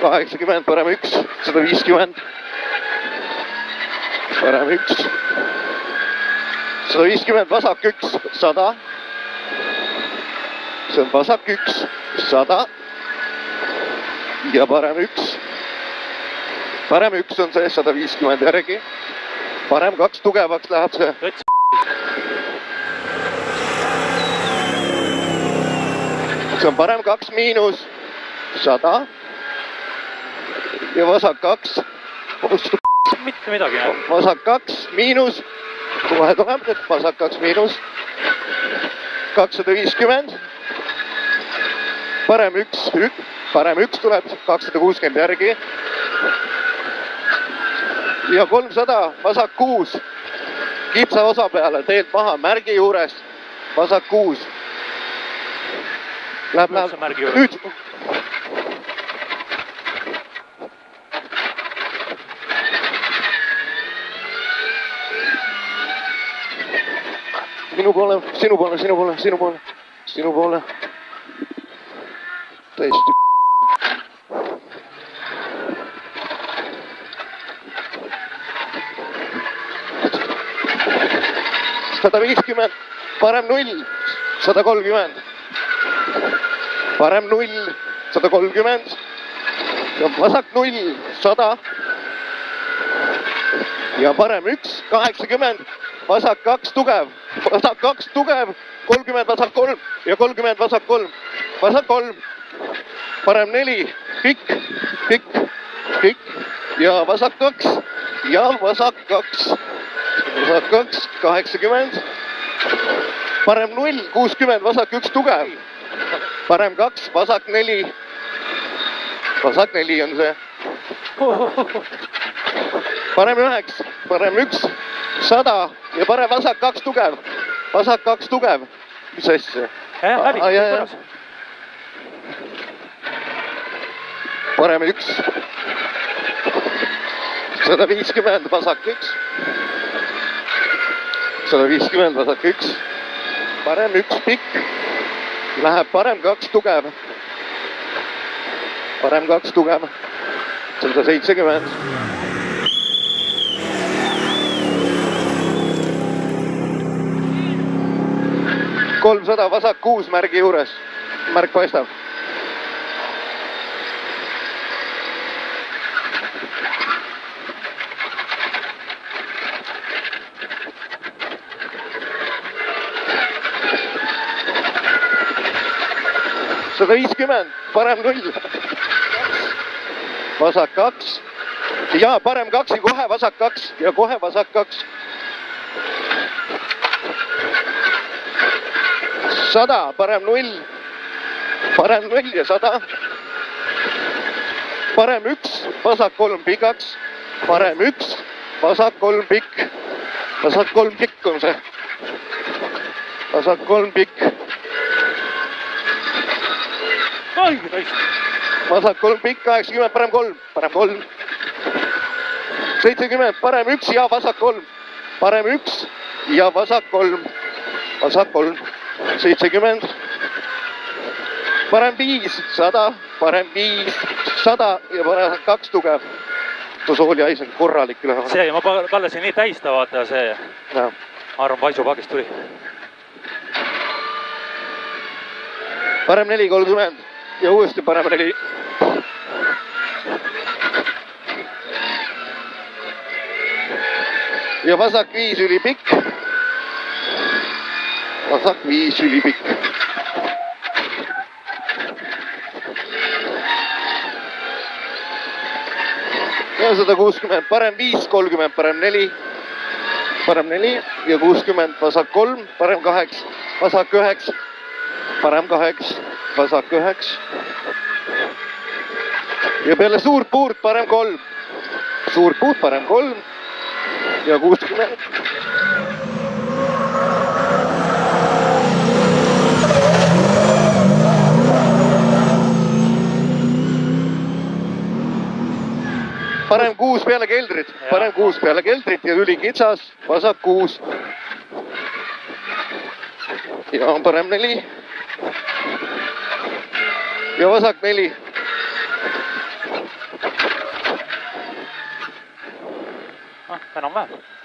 80, parem 1, 150. Parem 1, 150, vasak 1, 100. See on vasak 1, 100. Ja parem 1. Parem 1 on see 150 järgi. Parem 2 tugevaks läheb see. See on parem 2 miinus 100. Ja vasak 2. Mitte midagi. Vasak 2 miinus. Kohe tuleb nüüd vasak 2 miinus. 250. Parem 1. Parem 1 tuleb 260 järgi. Ja 300. Vasak 6. Kitsa osa peale. Teelt maha. Märgi juures. Vasak 6. Läheb. Nüüd. Minu poole, sinu poole, sinu poole, sinu poole, sinu poole. Tõesti. Sada 50, parem 0, 130. Parem 0, 130. Vasak 0, 100. Ja parem 1, 80. Vasak 2 tugev. Vasak 2 tugev. 30 vasak 3. Ja 30 vasak 3. Vasak 3. Parem 4. Pikk, pikk, pikk. Ja vasak 2. Ja vasak 2. Vasak 2, 80. Parem 0, 60. Vasak 1 tugev. Parem 2, vasak 4. Vasak 4 on see. Parem 9, parem 1, 100. Ja parem vasak 2 tugev. Vasak 2 tugev. Mis asja? Läbi. Parem 1. 150, vasak 1. 150, vasak 1. Parem 1 pikk. Läheb parem 2 tugev. Parem 2 tugev. 170. $300 vasak 6 märgi juures. Märk paistab. $150, parem 0. Vasak 2. Ja parem 2 ja kohe vasak 2. Ja kohe vasak 2. 100, parem 0. Parem 0 ja 100. Parem 1, vasak 3 pikaks. Parem 1, vasak 3 pikk. Vasak 3 pikk on see. Vasak 3 pikk. Vasak 3 pikk, 80, parem 3. Parem 3. 70, parem 1 ja vasak 3. Parem 1 ja vasak 3. Vasak 3. 70. Parem 5, 100. Parem 5, 100 ja parem 2 tugev. Sooli hais on korralik üle. See, ma kallasin nii täista, vaata see. Ja. Arvan, paisupakist tuli. Parem 4, 30 ja uuesti parem 4. Ja vasak 5 ülipikk. Vasak 5 ülipikk. Ja 160, parem 5, 30, parem 4. Parem 4 ja 60, vasak 3, parem 8, vasak 9. Parem 8, vasak 9. Ja peale suurt puurt parem 3. Suurt puurt parem 3 ja 60. Parem 6 peale keldrit. Parem 6 peale keldrit ja tüli kitsas. Vasak 6. Ja parem 4. Ja vasak 4. enam-vähem